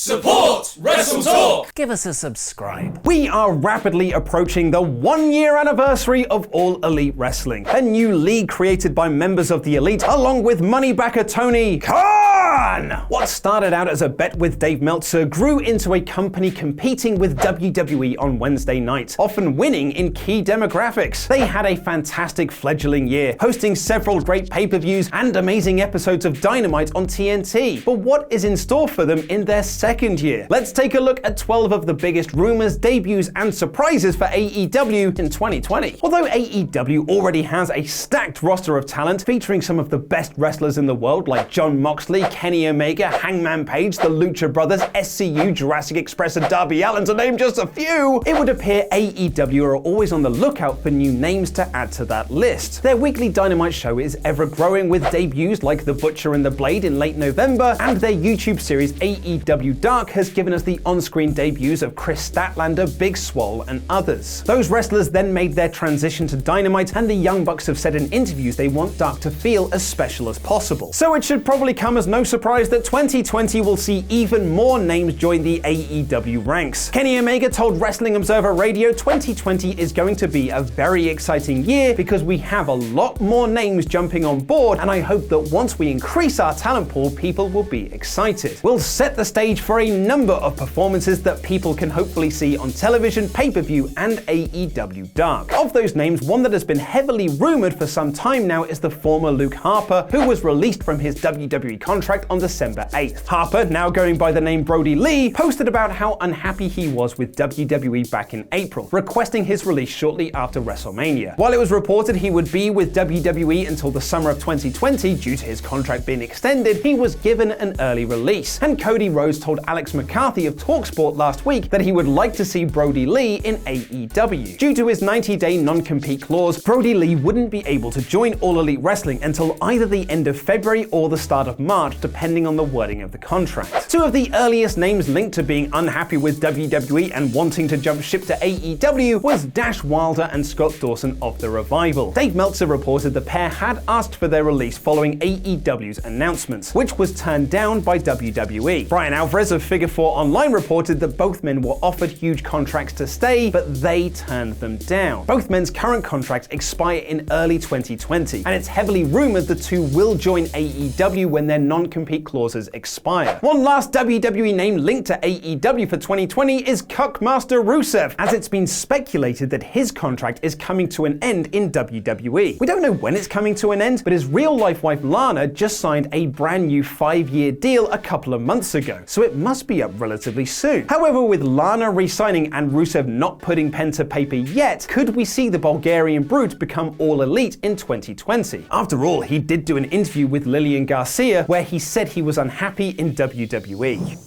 Support WrestleTalk! Give us a subscribe. We are rapidly approaching the 1-year anniversary of All Elite Wrestling, a new league created by members of the Elite along with moneybacker Tony Khan. What started out as a bet with Dave Meltzer grew into a company competing with WWE on Wednesday night, often winning in key demographics. They had a fantastic fledgling year, hosting several great pay-per-views and amazing episodes of Dynamite on TNT. But what is in store for them in their second year? Let's take a look at 12 of the biggest rumors, debuts, and surprises for AEW in 2020. Although AEW already has a stacked roster of talent featuring some of the best wrestlers in the world like Jon Moxley, Kenny Omega, Hangman Page, the Lucha Brothers, SCU, Jurassic Express, and Darby Allin, to name just a few, it would appear AEW are always on the lookout for new names to add to that list. Their weekly Dynamite show is ever growing with debuts like The Butcher and the Blade in late November, and their YouTube series AEW Dark has given us the on-screen debuts of Chris Statlander, Big Swole, and others. Those wrestlers then made their transition to Dynamite, and the Young Bucks have said in interviews they want Dark to feel as special as possible. So it should probably come as no surprise that 2020 will see even more names join the AEW ranks. Kenny Omega told Wrestling Observer Radio 2020 is going to be a very exciting year because we have a lot more names jumping on board, and I hope that once we increase our talent pool, people will be excited. We'll set the stage for a number of performances that people can hopefully see on television, pay-per-view, and AEW Dark. Of those names, one that has been heavily rumored for some time now is the former Luke Harper, who was released from his WWE contract on December 8th. Harper, now going by the name Brodie Lee, posted about how unhappy he was with WWE back in April, requesting his release shortly after WrestleMania. While it was reported he would be with WWE until the summer of 2020 due to his contract being extended, he was given an early release, and Cody Rhodes told Alex McCarthy of TalkSport last week that he would like to see Brodie Lee in AEW. Due to his 90-day non-compete clause, Brodie Lee wouldn't be able to join All Elite Wrestling until either the end of February or the start of March, depending on the wording of the contract. Two of the earliest names linked to being unhappy with WWE and wanting to jump ship to AEW was Dash Wilder and Scott Thorson of The Revival. Dave Meltzer reported the pair had asked for their release following AEW's announcements, which was turned down by WWE. Brian Alvarez of Figure 4 Online reported that both men were offered huge contracts to stay, but they turned them down. Both men's current contracts expire in early 2020, and it's heavily rumored the two will join AEW when their non-compete clauses expire. One last WWE name linked to AEW for 2020 is Cuckmaster Rusev, as it's been speculated that his contract is coming to an end in WWE. We don't know when it's coming to an end, but his real-life wife Lana just signed a brand new 5-year deal a couple of months ago, so it must be up relatively soon. However, with Lana re-signing and Rusev not putting pen to paper yet, could we see the Bulgarian Brute become All Elite in 2020? After all, he did do an interview with Lillian Garcia where he said he was unhappy in WWE.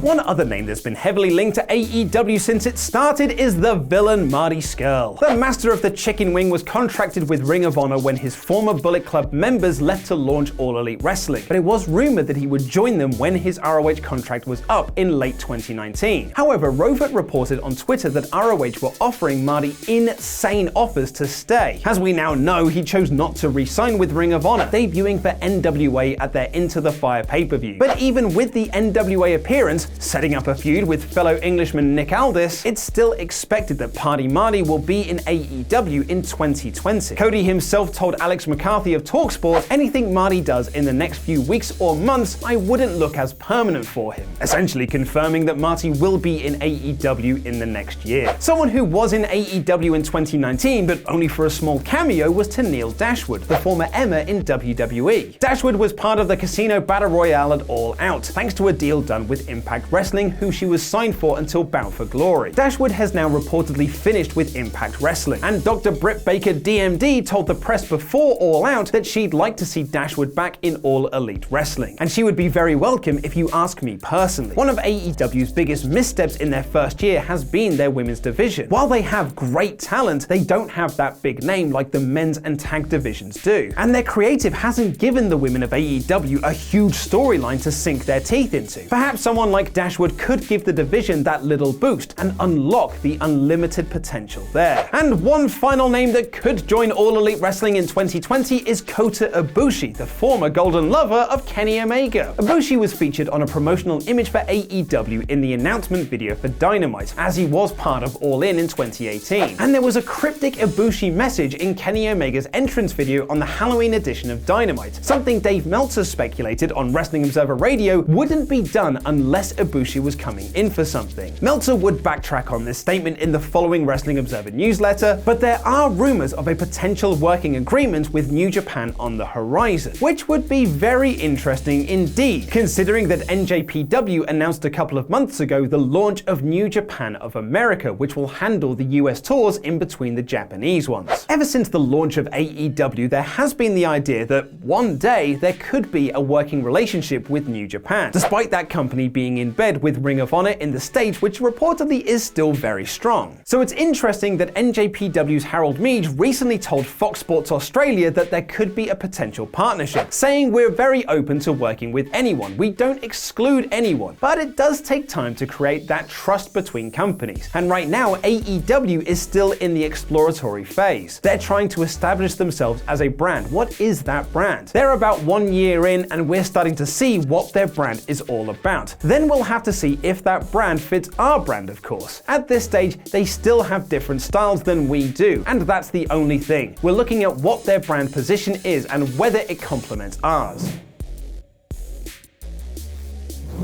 One other name that's been heavily linked to AEW since it started is the villain Marty Scurll. The master of the chicken wing was contracted with Ring of Honor when his former Bullet Club members left to launch All Elite Wrestling, but it was rumored that he would join them when his ROH contract was up in late 2019. However, Rovert reported on Twitter that ROH were offering Marty insane offers to stay. As we now know, he chose not to re-sign with Ring of Honor, debuting for NWA at their Into the Fire pay-per-view. But even with the NWA appearance, setting up a feud with fellow Englishman Nick Aldis, it's still expected that Party Marty will be in AEW in 2020. Cody himself told Alex McCarthy of TalkSport, anything Marty does in the next few weeks or months, I wouldn't look as permanent for him, essentially confirming that Marty will be in AEW in the next year. Someone who was in AEW in 2019, but only for a small cameo, was to Neil Dashwood, the former Emma in WWE. Dashwood was part of the Casino Battle Royale at All Out, thanks to a deal done with Impact Wrestling, who she was signed for until Bound for Glory. Dashwood has now reportedly finished with Impact Wrestling, and Dr. Britt Baker DMD told the press before All Out that she'd like to see Dashwood back in All Elite Wrestling, and she would be very welcome if you ask me personally. One of AEW's biggest missteps in their first year has been their women's division. While they have great talent, they don't have that big name like the men's and tag divisions do, and their creative hasn't given the women of AEW a huge storyline to sink their teeth into. Perhaps someone like Nick Dashwood could give the division that little boost and unlock the unlimited potential there. And one final name that could join All Elite Wrestling in 2020 is Kota Ibushi, the former golden lover of Kenny Omega. Ibushi was featured on a promotional image for AEW in the announcement video for Dynamite, as he was part of All In 2018. And there was a cryptic Ibushi message in Kenny Omega's entrance video on the Halloween edition of Dynamite, something Dave Meltzer speculated on Wrestling Observer Radio wouldn't be done unless Ibushi was coming in for something. Meltzer would backtrack on this statement in the following Wrestling Observer newsletter, but there are rumors of a potential working agreement with New Japan on the horizon, which would be very interesting indeed, considering that NJPW announced a couple of months ago the launch of New Japan of America, which will handle the US tours in between the Japanese ones. Ever since the launch of AEW, there has been the idea that one day there could be a working relationship with New Japan, despite that company being in bed with Ring of Honor in the States, which reportedly is still very strong. So it's interesting that NJPW's Harold Mead recently told Fox Sports Australia that there could be a potential partnership, saying we're very open to working with anyone, we don't exclude anyone, but it does take time to create that trust between companies. And right now, AEW is still in the exploratory phase. They're trying to establish themselves as a brand. What is that brand? They're about 1 year in and we're starting to see what their brand is all about. Then we'll have to see if that brand fits our brand, of course. At this stage, they still have different styles than we do, and that's the only thing. We're looking at what their brand position is and whether it complements ours.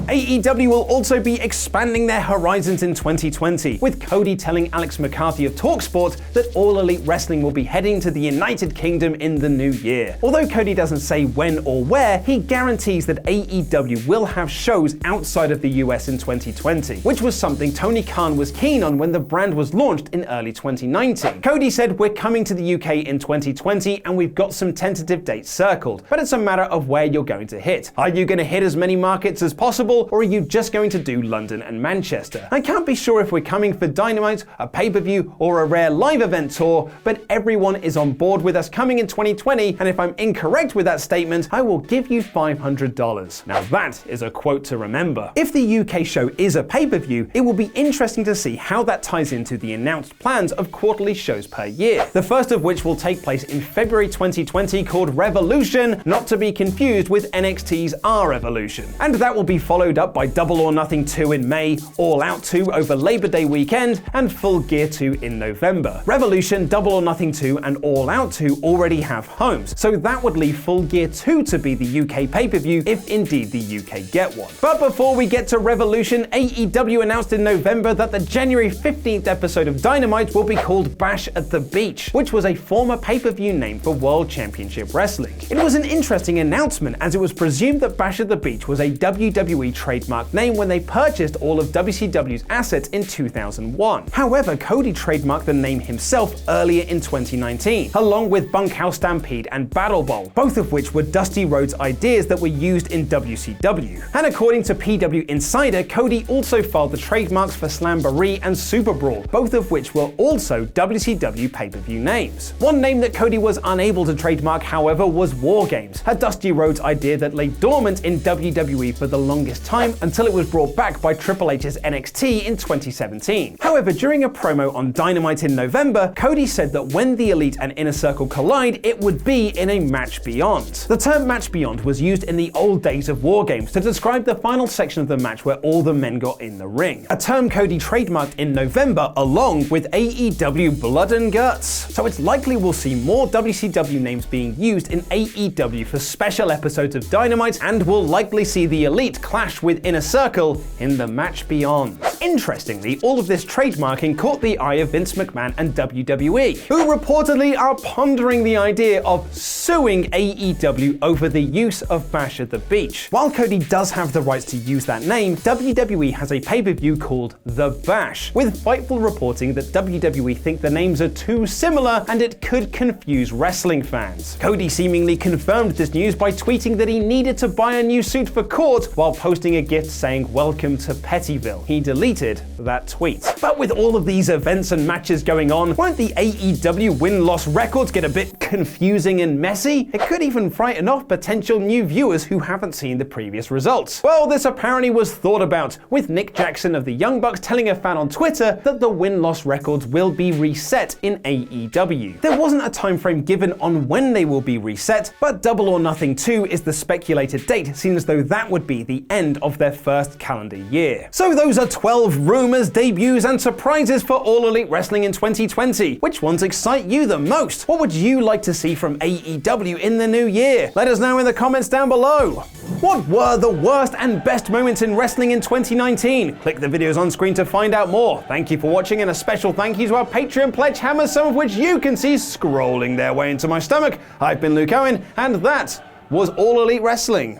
AEW will also be expanding their horizons in 2020, with Cody telling Alex McCarthy of TalkSport that All Elite Wrestling will be heading to the United Kingdom in the new year. Although Cody doesn't say when or where, he guarantees that AEW will have shows outside of the US in 2020, which was something Tony Khan was keen on when the brand was launched in early 2019. Cody said, "We're coming to the UK in 2020 and we've got some tentative dates circled, but it's a matter of where you're going to hit. Are you going to hit as many markets as possible, or are you just going to do London and Manchester? I can't be sure if we're coming for Dynamite, a pay-per-view, or a rare live event tour, but everyone is on board with us coming in 2020, and if I'm incorrect with that statement, I will give you $500. Now that is a quote to remember. If the UK show is a pay-per-view, it will be interesting to see how that ties into the announced plans of quarterly shows per year, the first of which will take place in February 2020 called Revolution, not to be confused with NXT's R-Evolution. And that will be followed up by Double or Nothing 2 in May, All Out 2 over Labor Day weekend, and Full Gear 2 in November. Revolution, Double or Nothing 2, and All Out 2 already have homes, so that would leave Full Gear 2 to be the UK pay-per-view if indeed the UK get one. But before we get to Revolution, AEW announced in November that the January 15th episode of Dynamite will be called Bash at the Beach, which was a former pay-per-view name for World Championship Wrestling. It was an interesting announcement, as it was presumed that Bash at the Beach was a WWE trademark name when they purchased all of WCW's assets in 2001. However, Cody trademarked the name himself earlier in 2019, along with Bunkhouse Stampede and Battle Bowl, both of which were Dusty Rhodes' ideas that were used in WCW. And according to PW Insider, Cody also filed the trademarks for Slamboree and Super Brawl, both of which were also WCW pay-per-view names. One name that Cody was unable to trademark, however, was War Games, a Dusty Rhodes idea that lay dormant in WWE for the longest time until it was brought back by Triple H's NXT in 2017. However, during a promo on Dynamite in November, Cody said that when the Elite and Inner Circle collide, it would be in a match beyond. The term match beyond was used in the old days of War Games to describe the final section of the match where all the men got in the ring, a term Cody trademarked in November along with AEW Blood and Guts. So it's likely we'll see more WCW names being used in AEW for special episodes of Dynamite, and we'll likely see the Elite clash with Inner Circle in the match beyond. Interestingly, all of this trademarking caught the eye of Vince McMahon and WWE, who reportedly are pondering the idea of suing AEW over the use of Bash at the Beach. While Cody does have the rights to use that name, WWE has a pay-per-view called The Bash, with Fightful reporting that WWE think the names are too similar and it could confuse wrestling fans. Cody seemingly confirmed this news by tweeting that he needed to buy a new suit for court while posting a gift saying "Welcome to Pettyville." He deleted deleted that tweet. But with all of these events and matches going on, won't the AEW win-loss records get a bit confusing and messy? It could even frighten off potential new viewers who haven't seen the previous results. Well, this apparently was thought about, with Nick Jackson of the Young Bucks telling a fan on Twitter that the win-loss records will be reset in AEW. There wasn't a time frame given on when they will be reset, but Double or Nothing 2 is the speculated date, seen as though that would be the end of their first calendar year. So those are 12 rumors, debuts, and surprises for All Elite Wrestling in 2020. Which ones excite you the most? What would you like to see from AEW in the new year? Let us know in the comments down below. What were the worst and best moments in wrestling in 2019? Click the videos on screen to find out more. Thank you for watching, and a special thank you to our Patreon pledge hammers, some of which you can see scrolling their way into my stomach. I've been Luke Owen, and that was All Elite Wrestling.